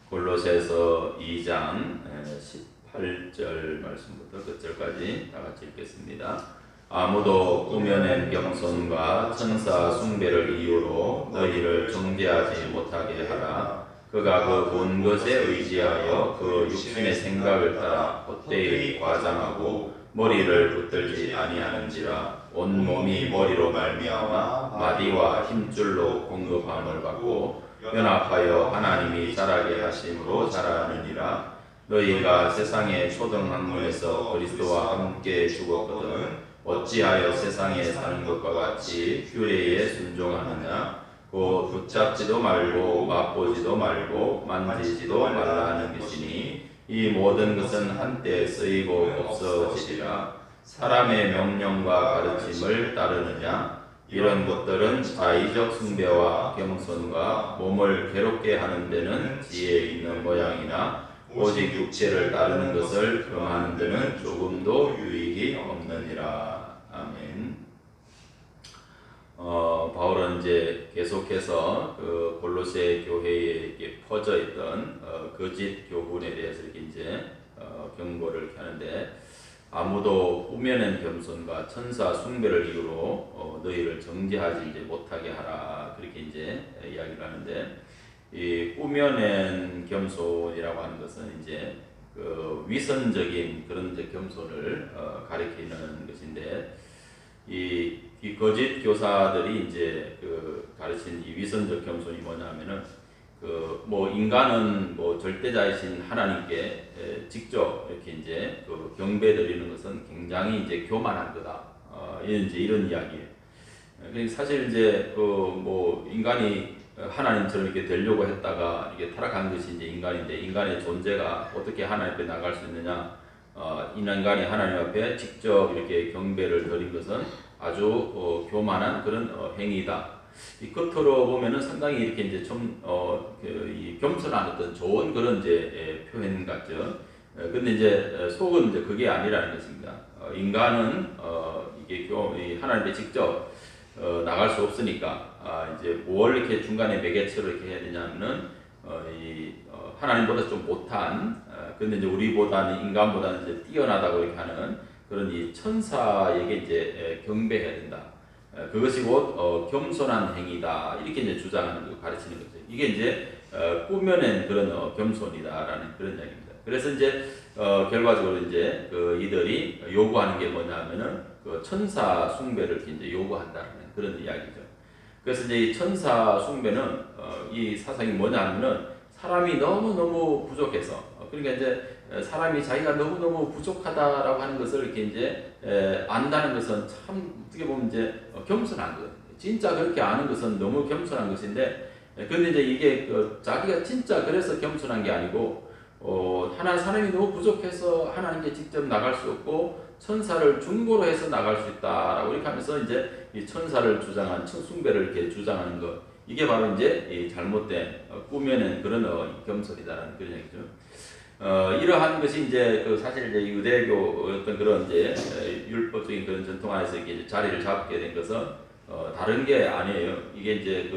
골로새서 2장 18절 말씀부터 끝절까지 다 같이 읽겠습니다. 아무도 꾸며낸 겸손과 천사 숭배를 이유로 너희를 정죄하지 못하게 하라. 그가 그 본 것에 의지하여 그 육신의 생각을 따라 헛되이 과장하고 머리를 붙들지 아니하는지라. 온 몸이 머리로 말미암아 마디와 힘줄로 공급함을 받고 연합하여 하나님이 자라게 하심으로 자라느니라. 너희가 세상의 초등학문에서 그리스도와 함께 죽었거든 어찌하여 세상에 사는 것과 같이 규례에 순종하느냐. 곧 붙잡지도 말고 맛보지도 말고 만지지도 말라 하는 것이니 이 모든 것은 한때 쓰이고 없어지리라. 사람의 명령과 가르침을 따르느냐. 이런 것들은 자의적 숭배와 겸손과 몸을 괴롭게 하는 데는 지혜 있는 모양이나 오직 육체를 따르는 것을 금하는 데는 조금도 유익이 없느니라. 아멘. 바울은 이제 계속해서 그 골로새 교회에 퍼져 있던 거짓 교훈에 대해서 이렇게 이제 경고를 하는데, 아무도 꾸며낸 겸손과 천사 숭배를 이유로 너희를 정죄하지 이제 못하게 하라, 그렇게 이제 이야기를 하는데, 이 꾸며낸 겸손이라고 하는 것은 이제 그 위선적인 그런 이제 겸손을 가리키는 것인데, 이 거짓 교사들이 이제 그 가르친 이 위선적 겸손이 뭐냐면은 뭐 인간은 뭐 절대자이신 하나님께 직접 이렇게 이제 그 경배드리는 것은 굉장히 이제 교만한 거다. 이런 이야기예요. 그러니까 사실 이제 뭐 인간이 하나님처럼 이렇게 되려고 했다가 이게 타락한 것이 이제 인간인데, 인간의 존재가 어떻게 하나님 앞에 나갈 수 있느냐? 인간이 하나님 앞에 직접 이렇게 경배를 드린 것은 아주 교만한 그런 행위다. 이 겉으로 보면은 상당히 이렇게 이제 좀 이 겸손한 어떤 좋은 그런 이제 표현 같죠. 근데 이제 속은 이제 그게 아니라는 것입니다. 인간은 이게 하나님께 직접 나갈 수 없으니까 이제 뭘 이렇게 중간에 매개체로 이렇게 해야 되냐면은 하나님보다 좀 못한, 근데 이제 우리보다는 인간보다는 이제 뛰어나다고 이렇게 하는 그런 이 천사에게 이제 경배해야 된다. 그것이 곧 겸손한 행위다, 이렇게 이제 주장하는 거, 가르치는 거죠. 이게 이제 꾸며낸 그런 겸손이다라는 그런 이야기입니다. 그래서 이제 결과적으로 이제 이들이 요구하는 게 뭐냐면은 그 천사 숭배를 이제 요구한다는 그런 이야기죠. 그래서 이제 이 천사 숭배는 이 사상이 뭐냐면은 사람이 너무너무 부족해서, 그러니까 이제 사람이 자기가 너무너무 부족하다라고 하는 것을 이렇게 이제 안다는 것은 참 어떻게 보면 이제 겸손한 것. 진짜 그렇게 아는 것은 너무 겸손한 것인데, 근데 이제 이게 자기가 진짜 그래서 겸손한 게 아니고, 사람이 너무 부족해서 하나님께 직접 나갈 수 없고 천사를 중보로 해서 나갈 수 있다라고 이렇게 하면서 이제 이 천사를 주장한 숭배를 이렇게 주장하는 것. 이게 바로 이제 이 잘못된 꾸며낸 그런 겸손이다라는 그런 얘기죠. 이러한 것이 이제 사실 이제 유대교 어떤 그런 이제 율법적인 그런 전통 안에서 이렇게 자리를 잡게 된 것은 다른 게 아니에요. 이게 이제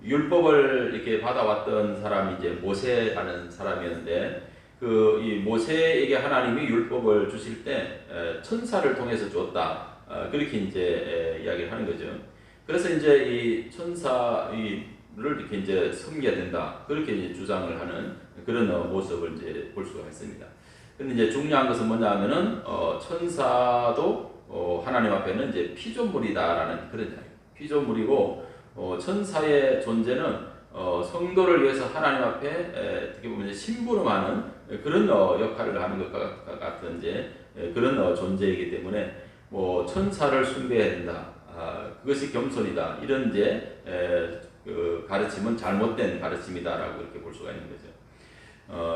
율법을 이렇게 받아왔던 사람이 이제 모세라는 사람이었는데, 이 모세에게 하나님이 율법을 주실 때 천사를 통해서 줬다. 그렇게 이제 이야기를 하는 거죠. 그래서 이제 이 천사를 이렇게 이제 섬겨야 된다, 그렇게 이제 주장을 하는 그런 모습을 이제 볼 수가 있습니다. 근데 이제 중요한 것은 뭐냐면은 천사도 하나님 앞에는 이제 피조물이다라는 그런 이야기. 피조물이고 천사의 존재는 성도를 위해서 하나님 앞에 어떻게 보면 이제 심부름하는 그런 역할을 하는 것과 같은 이제 그런 존재이기 때문에 뭐 천사를 숭배해야 된다. 그것이 겸손이다. 이런 이제 가르침은 잘못된 가르침이다라고 이렇게 볼 수가 있는 거죠.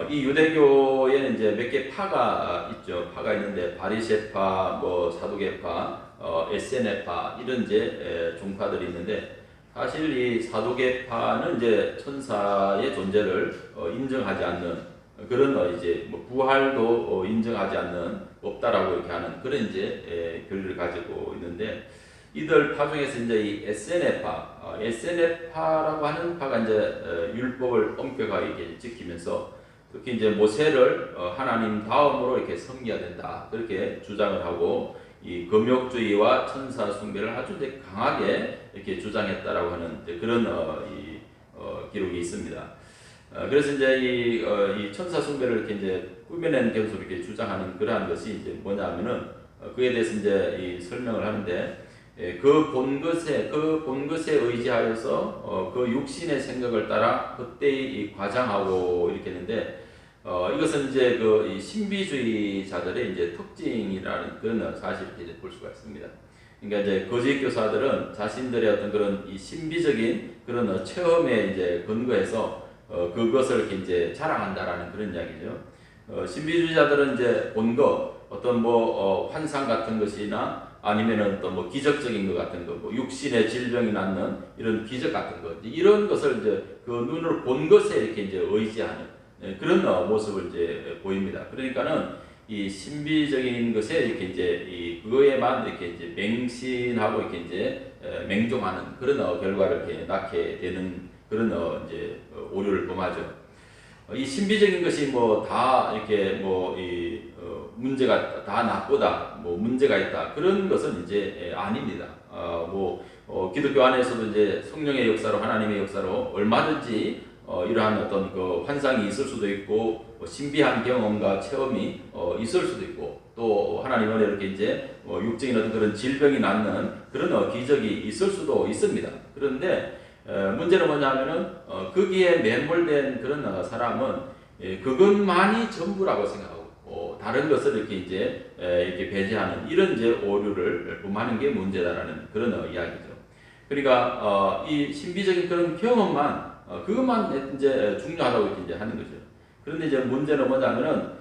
이 유대교에는 이제 몇 개 파가 있죠. 파가 있는데 바리새파, 뭐 사두개파, 에세네파, 이런 이제 종파들이 있는데, 사실 이 사두개파는 이제 천사의 존재를 인정하지 않는 그런 이제 뭐 부활도 인정하지 않는, 없다라고 이렇게 하는 그런 이제 교리를 가지고 있는데, 이들 파 중에서 이제 이 SNF파, SNF파라고 하는 파가 이제 율법을 엄격하게 지키면서 특히 이제 모세를 하나님 다음으로 이렇게 섬겨야 된다 그렇게 주장을 하고 이 금욕주의와 천사 숭배를 아주 이제 강하게 이렇게 주장했다라고 하는 그런 기록이 있습니다. 그래서 이제 이 천사 숭배를 이렇게 이제 꾸며낸 경우로 이렇게 주장하는 그러한 것이 이제 뭐냐면은 그에 대해서 이제 이 설명을 하는데 그 본 것에 의지하여서 그 육신의 생각을 따라 그때의 과장하고 이렇게 했는데 이것은 이제 이 신비주의자들의 이제 특징이라는 그런 사실을 이제 볼 수가 있습니다. 그러니까 이제 거짓 교사들은 자신들의 어떤 그런 이 신비적인 그런 체험에 이제 근거해서 그것을 이렇게 이제 자랑한다라는 그런 이야기죠. 신비주의자들은 이제 본 것, 어떤 환상 같은 것이나 아니면은 또 기적적인 것 같은 거, 육신의 질병이 낫는 이런 기적 같은 것, 이런 것을 이제 그 눈으로 본 것에 이렇게 이제 의지하는 그런 모습을 이제 보입니다. 그러니까는 이 신비적인 것에 이렇게 이제 그거에만 이렇게 이제 맹신하고 이렇게 이제 맹종하는 그런 결과를 이렇게 낳게 되는 그런 이제 오류를 범하죠. 이 신비적인 것이 다 이렇게 문제가 다 나쁘다, 문제가 있다 그런 것은 이제 아닙니다. 기독교 안에서도 이제 성령의 역사로 하나님의 역사로 얼마든지 이러한 어떤 그 환상이 있을 수도 있고 신비한 경험과 체험이 있을 수도 있고 또 하나님 은혜로 이렇게 이제 육적인 어떤 그런 질병이 낫는 그런 기적이 있을 수도 있습니다. 그런데 문제는 뭐냐면은 거기에 매몰된 그런 사람은 그것만이 전부라고 생각하고 다른 것을 이렇게 이제 이렇게 배제하는 이런 이제 오류를 범하는 게 문제다라는 그런 이야기죠. 그러니까 이 신비적인 그런 경험만 그것만 이제 중요하다고 이제 하는 거죠. 그런데 이제 문제는 뭐냐면은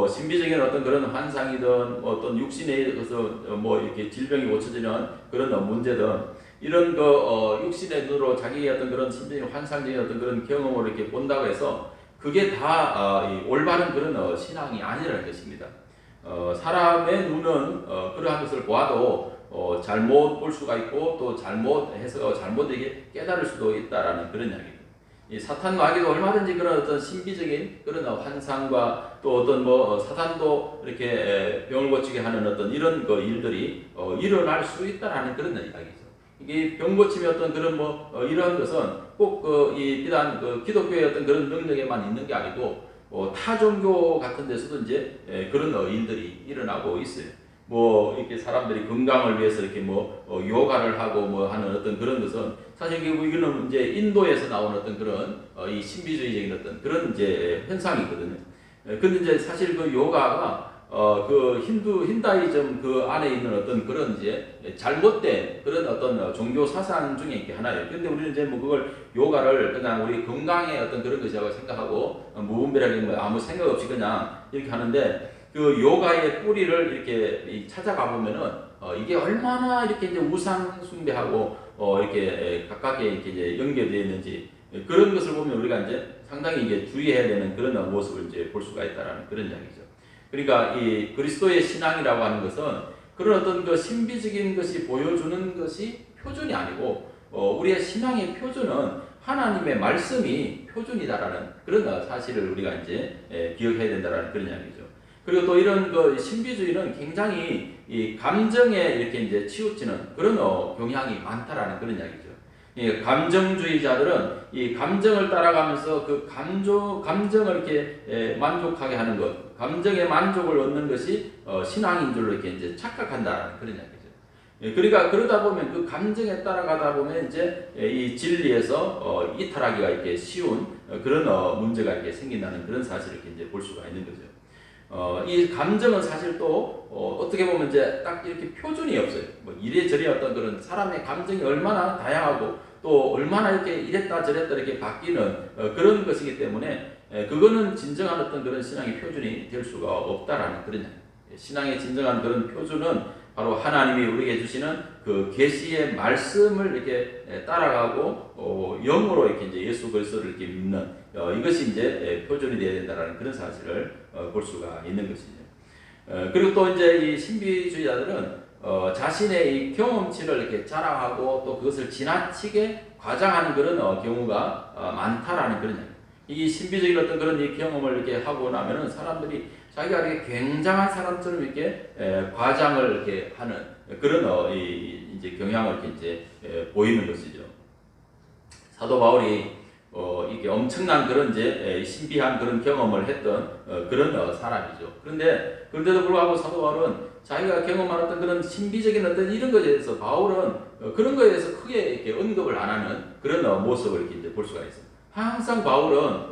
신비적인 어떤 그런 환상이든 어떤 육신에 의해서 이렇게 질병이 고쳐지는 그런 문제든 이런 육신의 눈으로 자기의 어떤 그런 신비적인 환상적인 어떤 그런 경험을 이렇게 본다고 해서 그게 다 올바른 그런 신앙이 아니라는 것입니다. 사람의 눈은 그러한 것을 보아도 잘못 볼 수가 있고 또 잘못해서 잘못되게 깨달을 수도 있다라는 그런 이야기입니다. 이 사탄 마귀도 얼마든지 그런 어떤 신비적인 그런 환상과 또 어떤 사탄도 이렇게 병을 고치게 하는 어떤 이런 일들이 일어날 수 있다라는 그런 이야기죠. 이게 병 고침의 어떤 그런 이러한 것은 꼭 비단 기독교의 어떤 그런 능력에만 있는 게 아니고 타 종교 같은 데서도 이제 그런 일들이 일어나고 있어요. 이렇게 사람들이 건강을 위해서 이렇게 요가를 하고 하는 어떤 그런 것은 사실 이거는 이제 인도에서 나온 어떤 그런 이 신비주의적인 어떤 그런 이제 현상이거든요. 근데 이제 사실 그 요가가 그 힌다이즘 그 안에 있는 어떤 그런 이제 잘못된 그런 어떤 종교 사상 중에 이게 하나예요. 근데 우리는 이제 그걸 요가를 그냥 우리 건강의 어떤 그런 것이라고 생각하고 무분별하게 아무 생각 없이 그냥 이렇게 하는데 그 요가의 뿌리를 이렇게 찾아가 보면은 이게 얼마나 이렇게 이제 우상 숭배하고 이렇게 가깝게 이렇게 이제 연결되어 있는지 그런 것을 보면 우리가 이제 상당히 이제 주의해야 되는 그런 모습을 이제 볼 수가 있다라는 그런 이야기죠. 그러니까 이 그리스도의 신앙이라고 하는 것은 그런 어떤 그 신비적인 것이 보여주는 것이 표준이 아니고 우리의 신앙의 표준은 하나님의 말씀이 표준이다라는 그런 사실을 우리가 이제 기억해야 된다라는 그런 이야기죠. 그리고 또 이런 그 신비주의는 굉장히 이 감정에 이렇게 이제 치우치는 그런 경향이 많다라는 그런 이야기죠. 이 감정주의자들은 이 감정을 따라가면서 그 감정을 이렇게 만족하게 하는 것, 감정의 만족을 얻는 것이 신앙인 줄로 이렇게 이제 착각한다라는 그런 이야기죠. 그러니까 그러다 보면 그 감정에 따라가다 보면 이제 이 진리에서 이탈하기가 이렇게 쉬운 그런 문제가 이렇게 생긴다는 그런 사실을 이렇게 이제 볼 수가 있는 거죠. 이 감정은 사실 또 어떻게 보면 이제 딱 이렇게 표준이 없어요. 이래저래 어떤 그런 사람의 감정이 얼마나 다양하고 또 얼마나 이렇게 이랬다 저랬다 이렇게 바뀌는 그런 것이기 때문에 그거는 진정한 어떤 그런 신앙의 표준이 될 수가 없다라는 그런 신앙의 진정한 그런 표준은 바로 하나님이 우리에게 주시는 그 계시의 말씀을 이렇게 따라가고 영으로 이렇게 이제 예수 그리스도를 이렇게 믿는 이것이 이제 표준이 되어야 된다라는 그런 사실을 볼 수가 있는 것이죠. 그리고 또 이제 이 신비주의자들은 자신의 이 경험치를 이렇게 자랑하고 또 그것을 지나치게 과장하는 그런 경우가 많다라는 그런 이야기. 이 신비적인 어떤 그런 이 경험을 이렇게 하고 나면은 사람들이 자기가 이렇게 굉장한 사람처럼 이렇게 과장을 이렇게 하는 그런 이제 경향을 이렇게 이제 보이는 것이죠. 사도 바울이 이게 엄청난 그런 이제 신비한 그런 경험을 했던 그런 사람이죠. 그런데도 불구하고 사도 바울은 자기가 경험한 어떤 그런 신비적인 어떤 이런 것에 대해서 바울은 그런 것에 대해서 크게 이렇게 언급을 안 하는 그런 모습을 이렇게 이제 볼 수가 있습니다. 항상 바울은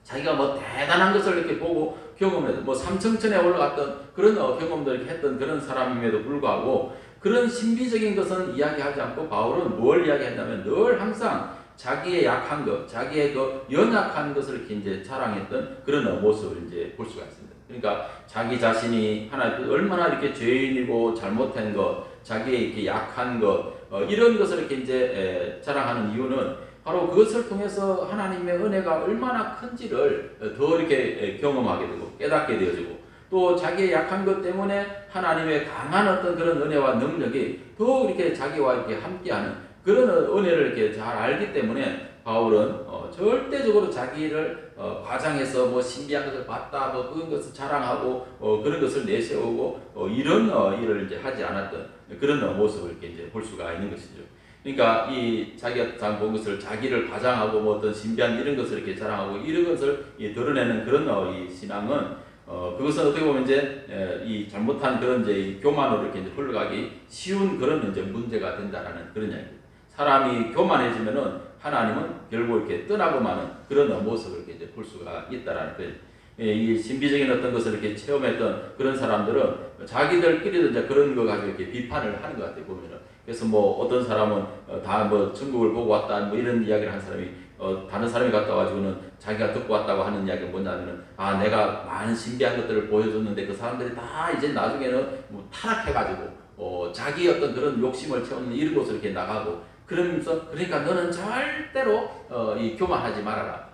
자기가 뭐 대단한 것을 이렇게 보고 경험해서 뭐 삼청천에 올라갔던 그런 경험들을 이렇게 했던 그런 사람임에도 불구하고 그런 신비적인 것은 이야기하지 않고 바울은 뭘 이야기했냐면 늘 항상 자기의 약한 것, 자기의 그 연약한 것을 이렇게 이제 자랑했던 그런 모습을 이제 볼 수가 있습니다. 그러니까 자기 자신이 하나님 얼마나 이렇게 죄인이고 잘못한 것, 자기의 이렇게 약한 것, 이런 것을 이렇게 이제 자랑하는 이유는 바로 그것을 통해서 하나님의 은혜가 얼마나 큰지를 더 이렇게 경험하게 되고 깨닫게 되어지고 또 자기의 약한 것 때문에 하나님의 강한 어떤 그런 은혜와 능력이 더 이렇게 자기와 이렇게 함께하는 그런 은혜를 이렇게 잘 알기 때문에 바울은 절대적으로 자기를 과장해서 뭐 신비한 것을 봤다 뭐 그런 것을 자랑하고 그런 것을 내세우고 이런 일을 이제 하지 않았던 그런 모습을 이렇게 이제 볼 수가 있는 것이죠. 그러니까 이 자기가 잘 본 것을 자기를 과장하고 뭐 어떤 신비한 이런 것을 이렇게 자랑하고 이런 것을 드러내는 그런 이 신앙은 그것은 어떻게 보면 이제 이 잘못한 그런 이제 이 교만으로 이렇게 이제 흘러가기 쉬운 그런 이제 문제가 된다라는 그런 이야기입니다. 사람이 교만해지면은 하나님은 결국 이렇게 떠나고 마는 그런 모습을 이렇게 이제 볼 수가 있다라는 거예요. 이 신비적인 어떤 것을 이렇게 체험했던 그런 사람들은 자기들끼리도 이제 그런 거 가지고 이렇게 비판을 하는 것 같아요, 보면은. 그래서 뭐 어떤 사람은 다 뭐 천국을 보고 왔다 뭐 이런 이야기를 한 사람이 다른 사람이 갔다 와가지고는 자기가 듣고 왔다고 하는 이야기가 뭐냐면은 내가 많은 신비한 것들을 보여줬는데 그 사람들이 다 이제 나중에는 뭐 타락해가지고 자기 어떤 그런 욕심을 채우는 이런 곳으로 이렇게 나가고 그러면서 그러니까 너는 절대로 이 교만하지 말아라.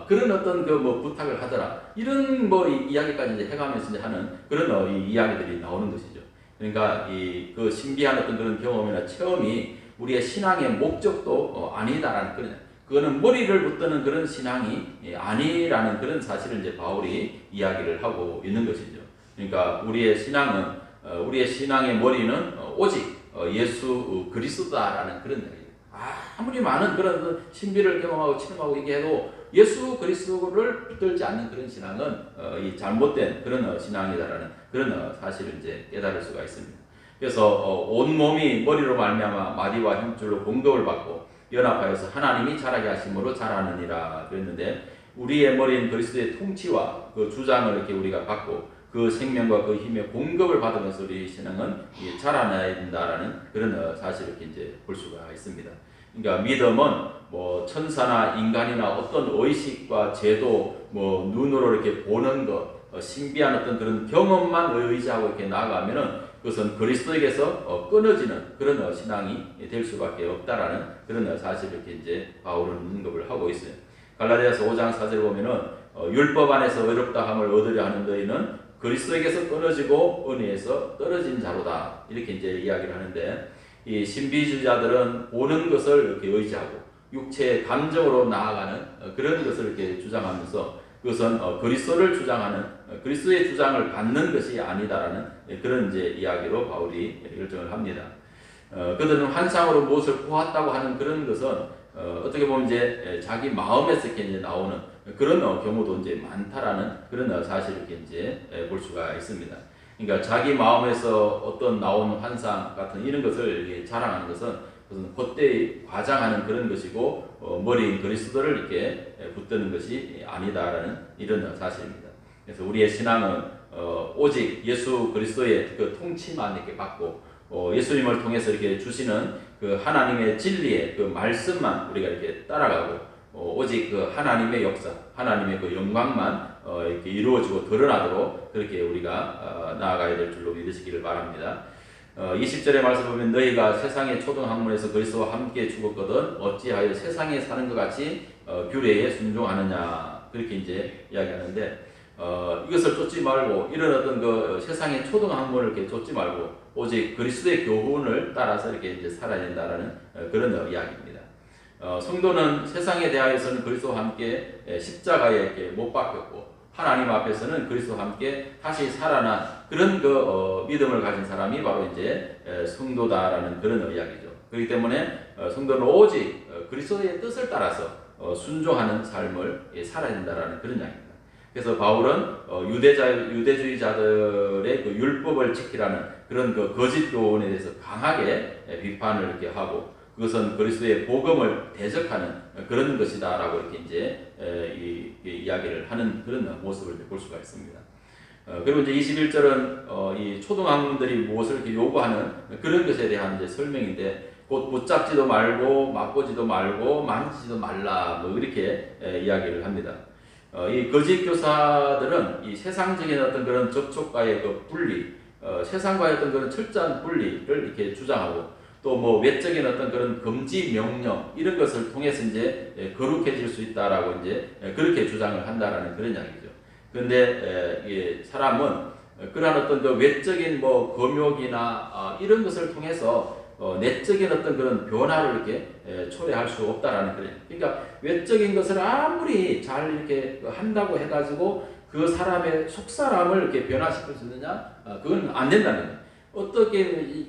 그런 어떤 그 뭐 부탁을 하더라. 이런 뭐 이야기까지 이제 해가면서 이제 하는 그런 이 이야기들이 나오는 것이죠. 그러니까 이 그 신비한 어떤 그런 경험이나 체험이 우리의 신앙의 목적도 아니다라는 그거는 머리를 붙드는 그런 신앙이 아니라는 그런 사실을 이제 바울이 이야기를 하고 있는 것이죠. 그러니까 우리의 신앙의 머리는 오직 예수 그리스도다라는 그런 이야기예요. 아무리 많은 그런 신비를 경험하고 체험하고 얘기해도 예수 그리스도를 붙들지 않는 그런 신앙은 이 잘못된 그런 신앙이다라는 그런 사실을 이제 깨달을 수가 있습니다. 그래서 온 몸이 머리로 말미암아 마디와 힘줄로 공급을 받고 연합하여서 하나님이 자라게 하심으로 자라느니라 그랬는데 우리의 머리인 그리스도의 통치와 그 주장을 이렇게 우리가 받고 그 생명과 그 힘의 공급을 받으면서 우리 신앙은 자라나야 된다라는 그런 사실을 이렇게 이제 볼 수가 있습니다. 그러니까 믿음은 뭐 천사나 인간이나 어떤 의식과 제도, 뭐 눈으로 이렇게 보는 것, 신비한 어떤 그런 경험만 의지하고 이렇게 나아가면은 그것은 그리스도에게서 끊어지는 그런 신앙이 될 수밖에 없다라는 그런 사실을 이렇게 이제 바울은 언급을 하고 있어요. 갈라디아서 5장 4절 보면은 율법 안에서 의롭다 함을 얻으려 하는 너희는 그리스도에게서 끊어지고 은혜에서 떨어진 자로다 이렇게 이제 이야기를 하는데 이 신비주의자들은 보는 것을 이렇게 의지하고 육체의 감정으로 나아가는 그런 것을 이렇게 주장하면서 그것은 그리스도를 주장하는 그리스도의 주장을 받는 것이 아니다라는 그런 이제 이야기로 바울이 결정을 합니다. 그들은 환상으로 무엇을 보았다고 하는 그런 것은 어떻게 보면 이제 자기 마음에서 이렇게 이제 나오는 그런 경우도 이제 많다라는 그런 사실을 이렇게 이제 볼 수가 있습니다. 그러니까 자기 마음에서 어떤 나온 환상 같은 이런 것을 자랑하는 것은 헛되이 과장하는 그런 것이고 머리인 그리스도를 이렇게 붙드는 것이 아니다라는 이런 사실입니다. 그래서 우리의 신앙은 오직 예수 그리스도의 그 통치만 이렇게 받고 예수님을 통해서 이렇게 주시는 그 하나님의 진리의 그 말씀만 우리가 이렇게 따라가고 오직 그 하나님의 역사, 하나님의 그 영광만 이렇게 이루어지고 드러나도록 그렇게 우리가 나아가야 될 줄로 믿으시기를 바랍니다. 20절의 말씀 보면 너희가 세상의 초등학문에서 그리스도와 함께 죽었거든 어찌하여 세상에 사는 것 같이 규례에 순종하느냐 그렇게 이제 이야기하는데 이것을 쫓지 말고 이런 어떤 그 세상의 초등학문을 이렇게 쫓지 말고 오직 그리스도의 교훈을 따라서 이렇게 이제 살아야 된다라는 그런 이야기입니다. 성도는 세상에 대하여서는 그리스도와 함께 십자가에 이렇게 못 박혔고 하나님 앞에서는 그리스도와 함께 다시 살아난 그런 믿음을 가진 사람이 바로 이제 성도다라는 그런 이야기죠. 그렇기 때문에 성도는 오직 그리스도의 뜻을 따라서 순종하는 삶을 살아야 된다라는 그런 이야기입니다. 그래서 바울은 유대주의자들의 그 율법을 지키라는 그런 그 거짓 교훈에 대해서 강하게 비판을 이렇게 하고 그것은 그리스도의 복음을 대적하는 그런 것이다라고 이렇게 이제 이야기를 하는 그런 모습을 볼 수가 있습니다. 그리고 이제 21절은 이 초등학문들이 무엇을 이렇게 요구하는 그런 것에 대한 이제 설명인데 곧 붙잡지도 말고 맛보지도 말고 만지지도 말라 뭐 이렇게 이야기를 합니다. 이 거짓 교사들은 이 세상적인 어떤 그런 접촉과의 그 분리, 세상과의 어떤 그런 철저한 분리를 이렇게 주장하고 또 뭐 외적인 어떤 그런 금지 명령 이런 것을 통해서 이제 거룩해질 수 있다라고 이제 그렇게 주장을 한다라는 그런 이야기죠. 그런데 사람은 그러한 어떤 그 외적인 뭐 검욕이나 이런 것을 통해서 내적인 어떤 그런 변화를 이렇게 초래할 수 없다라는 그런. 그러니까 외적인 것을 아무리 잘 이렇게 한다고 해가지고 그 사람의 속사람을 이렇게 변화시킬 수 있느냐? 그건 안 된다는 거예요. 어떻게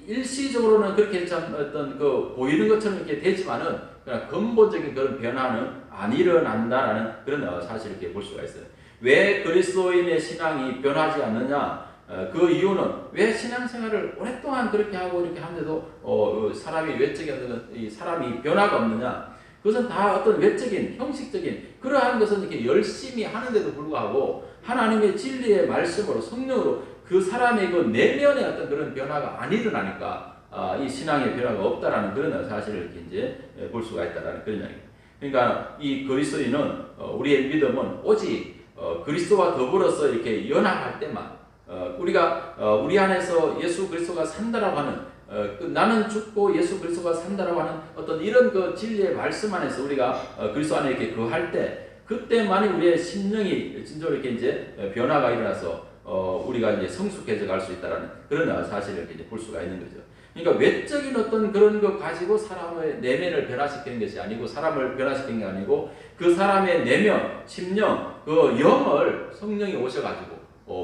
일시적으로는 그렇게 참 어떤 그 보이는 것처럼 이렇게 되지만은 그냥 근본적인 그런 변화는 안 일어난다라는 그런 사실을 이렇게 볼 수가 있어요. 왜 그리스도인의 신앙이 변하지 않느냐? 그 이유는 왜 신앙생활을 오랫동안 그렇게 하고 이렇게 하는데도 사람이 외적인 이 사람이 변화가 없느냐? 그것은 다 어떤 외적인 형식적인 그러한 것은 이렇게 열심히 하는데도 불구하고 하나님의 진리의 말씀으로 성령으로 그 사람의 그 내면의 어떤 그런 변화가 안 일어나니까 이 신앙의 변화가 없다라는 그런 사실을 이렇게 이제 볼 수가 있다라는 그런 이야기입니다. 그러니까 이 그리스도인은 우리의 믿음은 오직 그리스도와 더불어서 이렇게 연합할 때만 우리가 우리 안에서 예수 그리스도가 산다라고 하는 나는 죽고 예수 그리스도가 산다라고 하는 어떤 이런 그 진리의 말씀 안에서 우리가 그리스도 안에 이렇게 거할 때 그때만이 우리의 심령이 진짜로 이렇게 이제 변화가 일어나서 우리가 이제 성숙해져 갈 수 있다라는 그런 사실을 이렇게 볼 수가 있는 거죠. 그러니까 외적인 어떤 그런 거 가지고 사람의 내면을 변화시키는 것이 아니고 사람을 변화시키는 게 아니고 그 사람의 내면, 심령, 그 영을 성령이 오셔가지고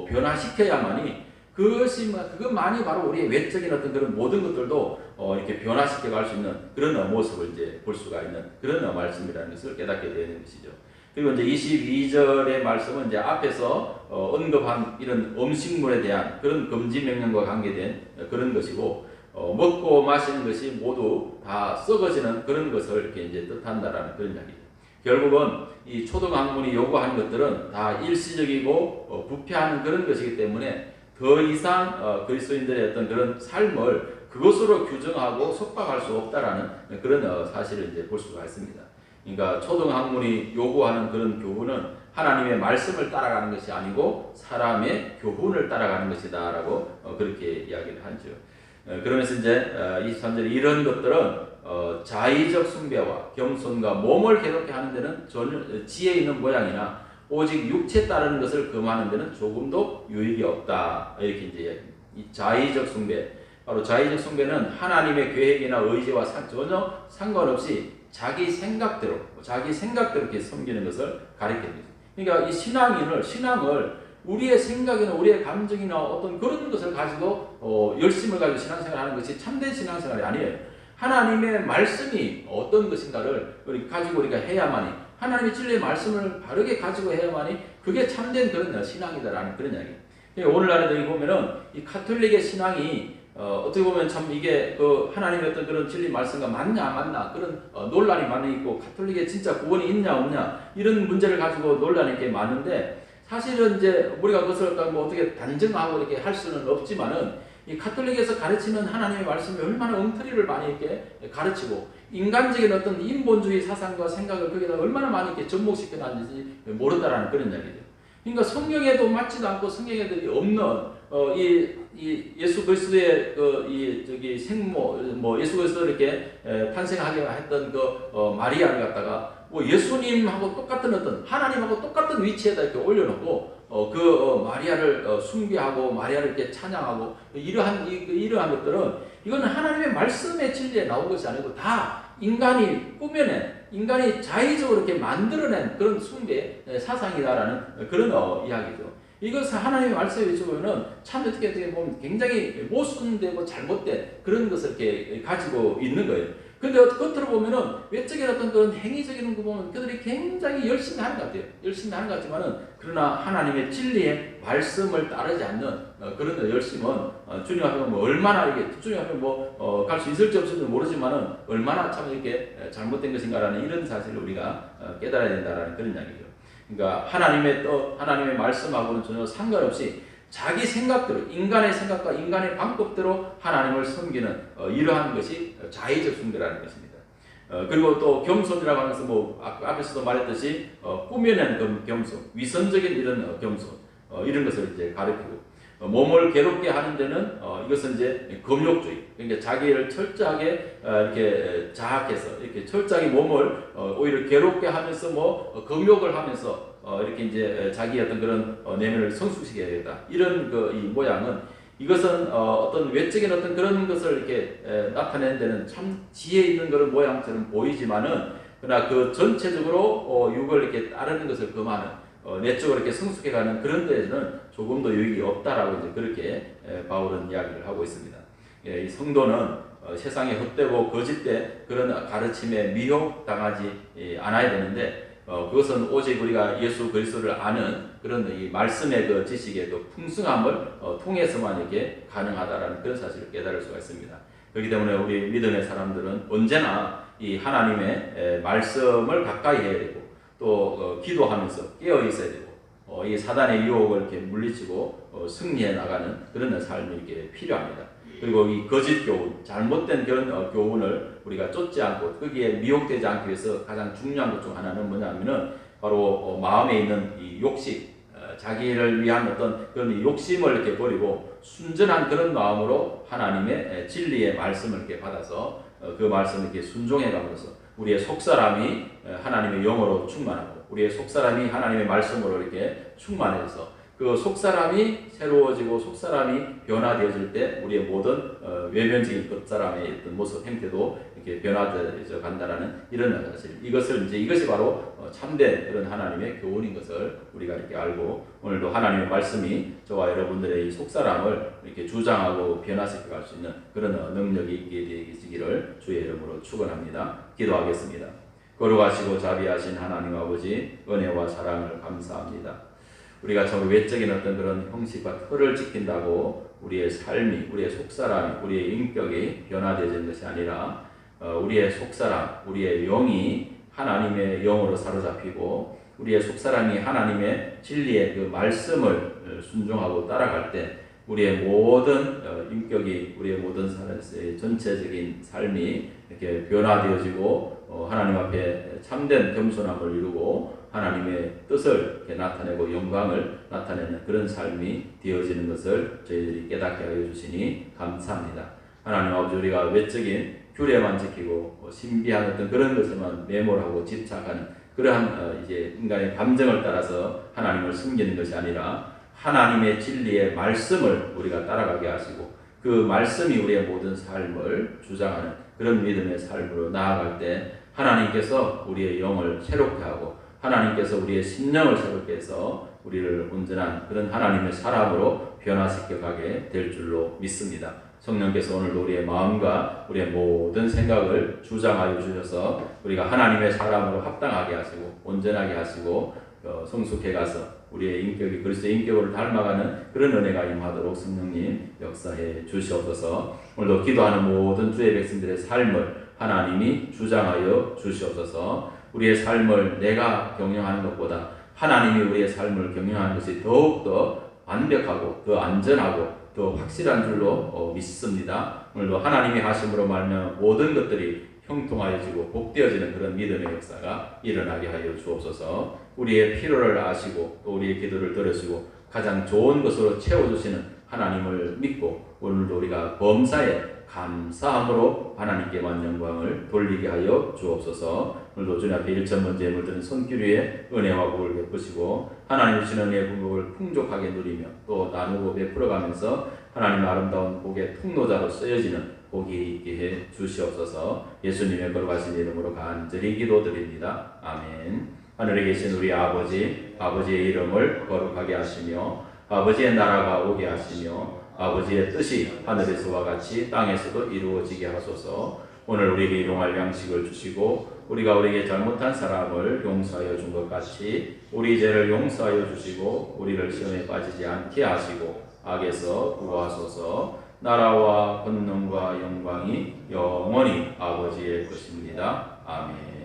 변화시켜야만이 그것만이 바로 우리의 외적인 어떤 그런 모든 것들도 이렇게 변화시켜 갈 수 있는 그런 모습을 이제 볼 수가 있는 그런 말씀이라는 것을 깨닫게 되는 것이죠. 그리고 이제 22절의 말씀은 이제 앞에서 언급한 이런 음식물에 대한 그런 금지 명령과 관계된 그런 것이고 먹고 마시는 것이 모두 다 썩어지는 그런 것을 이렇게 이제 뜻한다라는 그런 이야기죠. 결국은 이 초등학문이 요구하는 것들은 다 일시적이고 부패하는 그런 것이기 때문에 더 이상 그리스도인들의 어떤 그런 삶을 그것으로 규정하고 속박할 수 없다라는 그런 사실을 이제 볼 수가 있습니다. 그러니까 초등학문이 요구하는 그런 교훈은 하나님의 말씀을 따라가는 것이 아니고 사람의 교훈을 따라가는 것이다라고 그렇게 이야기를 하죠. 그러면서 이제 23절에 이런 것들은 자의적 숭배와 겸손과 몸을 괴롭게 하는 데는 전혀 지혜 있는 모양이나 오직 육체에 따르는 것을 금하는 데는 조금도 유익이 없다. 이렇게 이제 이 자의적 숭배, 바로 자의적 숭배는 하나님의 계획이나 의지와 전혀 상관없이 자기 생각대로 이렇게 섬기는 것을 가리킵니다. 그러니까 이 신앙을 우리의 생각이나 우리의 감정이나 어떤 그런 것을 가지고 열심을 가지고 신앙생활하는 것이 참된 신앙생활이 아니에요. 하나님의 말씀이 어떤 것인가를 가지고 우리가 해야만이 하나님의 진리의 말씀을 바르게 가지고 해야만이 그게 참된 그런 신앙이다라는 그런 이야기. 오늘날에도 이 보면은 이 가톨릭의 신앙이 어떻게 보면 참 이게 그 하나님의 어떤 그런 진리 말씀과 맞냐 안 맞나 그런 논란이 많이 있고 가톨릭에 진짜 구원이 있냐 없냐 이런 문제를 가지고 논란이 꽤 많은데 사실은 이제 우리가 그것을 뭐 어떻게 단정하고 이렇게 할 수는 없지만은 이 가톨릭에서 가르치는 하나님의 말씀이 얼마나 엉터리를 많이 이렇게 가르치고 인간적인 어떤 인본주의 사상과 생각을 거기다 얼마나 많이 이렇게 접목시켜 놨는지 모른다라는 그런 이야기죠. 그러니까 성경에도 맞지도 않고 성경에도 없는 이 예수 그리스도의 저기 생모 뭐 예수 그리스도를 이렇게 탄생하게 했던 그 마리아를 갖다가 뭐 예수님하고 똑같은 어떤 하나님하고 똑같은 위치에다 이렇게 올려놓고 마리아를 숭배하고 마리아를 이렇게 찬양하고 이러한 것들은 이거는 하나님의 말씀의 진리에 나온 것이 아니고 다 인간이 꾸며낸, 인간이 자의적으로 이렇게 만들어낸 그런 숭배 사상이다라는 그런 이야기죠. 이것을 하나님의 말씀에 비추면은 참 어떻게 보면 굉장히 모순되고 잘못된 그런 것을 이렇게 가지고 있는 거예요. 근데 겉으로 보면은 외적인 어떤 그런 행위적인 거 보면 그들이 굉장히 열심히 하는 것 같아요. 열심히 하는 것 같지만은 그러나 하나님의 진리의 말씀을 따르지 않는 그런 열심은 주님 앞에 뭐 얼마나 이게 주님 앞에 갈 수 있을지 없을지 모르지만은 얼마나 참 이렇게 잘못된 것인가라는 이런 사실을 우리가 깨달아야 된다라는 그런 이야기죠. 그러니까 하나님의 말씀하고는 전혀 상관없이 자기 생각대로, 인간의 생각과 인간의 방법대로 하나님을 섬기는 이러한 것이 자의적 숭배라는 것입니다. 그리고 또 겸손이라고 하면서 앞에서도 말했듯이 꾸며낸 겸손, 위선적인 이런 겸손, 이런 것을 이제 가리키고 몸을 괴롭게 하는 데는 이것은 이제 금욕주의. 그러니까 자기를 철저하게 이렇게 자학해서 이렇게 철저하게 몸을 오히려 괴롭게 하면서 금욕을 하면서 이렇게 이제 자기 어떤 그런 내면을 성숙시켜야겠다. 이런 이 모양은 이것은 어떤 외적인 어떤 그런 것을 이렇게 나타내는 데는 참 지혜 있는 그런 모양처럼 보이지만은 그러나 그 전체적으로 육을 이렇게 따르는 것을 금하는 내적으로 이렇게 성숙해가는 그런 데에는 조금 더 유익이 없다라고 이제 그렇게 바울은 이야기를 하고 있습니다. 이 성도는 세상에 헛되고 거짓된 그런 가르침에 미혹당하지 않아야 되는데 그것은 오직 우리가 예수 그리스도를 아는 그런 이 말씀의 그 지식의 그 풍성함을 통해서만 이게 가능하다라는 그런 사실을 깨달을 수가 있습니다. 그렇기 때문에 우리 믿음의 사람들은 언제나 이 하나님의 말씀을 가까이 해야 되고 또 기도하면서 깨어 있어야 되고 이 사단의 유혹을 이렇게 물리치고 승리해 나가는 그런 삶이 이렇게 필요합니다. 그리고 이 거짓 교훈, 잘못된 그런 교훈을 우리가 쫓지 않고 거기에 미혹되지 않기 위해서 가장 중요한 것 중 하나는 뭐냐면은 바로 마음에 있는 이 욕심, 자기를 위한 어떤 그런 욕심을 이렇게 버리고 순전한 그런 마음으로 하나님의 진리의 말씀을 이렇게 받아서 그 말씀을 이렇게 순종해 가면서 우리의 속사람이 하나님의 영으로 충만하고 우리의 속사람이 하나님의 말씀으로 이렇게 충만해서 그 속사람이 새로워지고 속사람이 변화되어질 때 우리의 모든 외면적인 겉사람의 어떤 모습, 행태도 이렇게 변화되어 간다라는 이런 사실. 이것이 바로 참된 그런 하나님의 교훈인 것을 우리가 이렇게 알고 오늘도 하나님의 말씀이 저와 여러분들의 이 속사람을 이렇게 주장하고 변화시켜 갈 수 있는 그런 능력이 있게 되시기를 주의 이름으로 축원합니다. 기도하겠습니다. 거룩하시고 자비하신 하나님 아버지 은혜와 사랑을 감사합니다. 우리가 참 외적인 어떤 그런 형식과 틀을 지킨다고 우리의 삶이, 우리의 속사람이, 우리의 인격이 변화되는 것이 아니라 우리의 속사람, 우리의 영이 하나님의 영으로 사로잡히고 우리의 속사람이 하나님의 진리의 그 말씀을 순종하고 따라갈 때 우리의 모든 인격이, 우리의 모든 사람의 전체적인 삶이 이렇게 변화되어지고 하나님 앞에 참된 겸손함을 이루고 하나님의 뜻을 이렇게 나타내고 영광을 나타내는 그런 삶이 되어지는 것을 저희들이 깨닫게 하여 주시니 감사합니다. 하나님 아버지, 우리가 외적인 규례만 지키고 신비한 어떤 그런 것에만 매몰하고 집착하는 그러한 이제 인간의 감정을 따라서 하나님을 숨기는 것이 아니라 하나님의 진리의 말씀을 우리가 따라가게 하시고 그 말씀이 우리의 모든 삶을 주장하는 그런 믿음의 삶으로 나아갈 때 하나님께서 우리의 영을 새롭게 하고 하나님께서 우리의 심령을 새롭게 해서 우리를 온전한 그런 하나님의 사람으로 변화시켜 가게 될 줄로 믿습니다. 성령께서 오늘도 우리의 마음과 우리의 모든 생각을 주장하여 주셔서 우리가 하나님의 사람으로 합당하게 하시고 온전하게 하시고 성숙해 가서 우리의 인격이 그리스도의 인격을 닮아가는 그런 은혜가 임하도록 성령님 역사해 주시옵소서. 오늘도 기도하는 모든 주의 백성들의 삶을 하나님이 주장하여 주시옵소서. 우리의 삶을 내가 경영하는 것보다 하나님이 우리의 삶을 경영하는 것이 더욱더 완벽하고 더 안전하고 더 확실한 줄로 믿습니다. 오늘도 하나님의 하심으로 말미암아 모든 것들이 형통하여지고 복되어지는 그런 믿음의 역사가 일어나게 하여 주옵소서. 우리의 필요를 아시고 또 우리의 기도를 들으시고 가장 좋은 것으로 채워주시는 하나님을 믿고 오늘도 우리가 범사에 감사함으로 하나님께만 영광을 돌리게 하여 주옵소서. 오늘도 주님 앞에 일천 제물 드는 손길 위에 은혜와 복을 베푸시고 하나님 주시는 은혜의 복을 풍족하게 누리며 또 나누고 베풀어가면서 하나님 아름다운 복의 통로자로 쓰여지는 복이 있게 해 주시옵소서. 예수님의 거룩하신 이름으로 간절히 기도드립니다. 아멘. 하늘에 계신 우리 아버지, 아버지의 이름을 거룩하게 하시며 아버지의 나라가 오게 하시며 아버지의 뜻이 하늘에서와 같이 땅에서도 이루어지게 하소서. 오늘 우리에게 일용할 양식을 주시고 우리가 우리에게 잘못한 사람을 용서하여 준 것 같이 우리 죄를 용서하여 주시고 우리를 시험에 빠지지 않게 하시고 악에서 구하소서. 나라와 권능과 영광이 영원히 아버지의 것입니다. 아멘.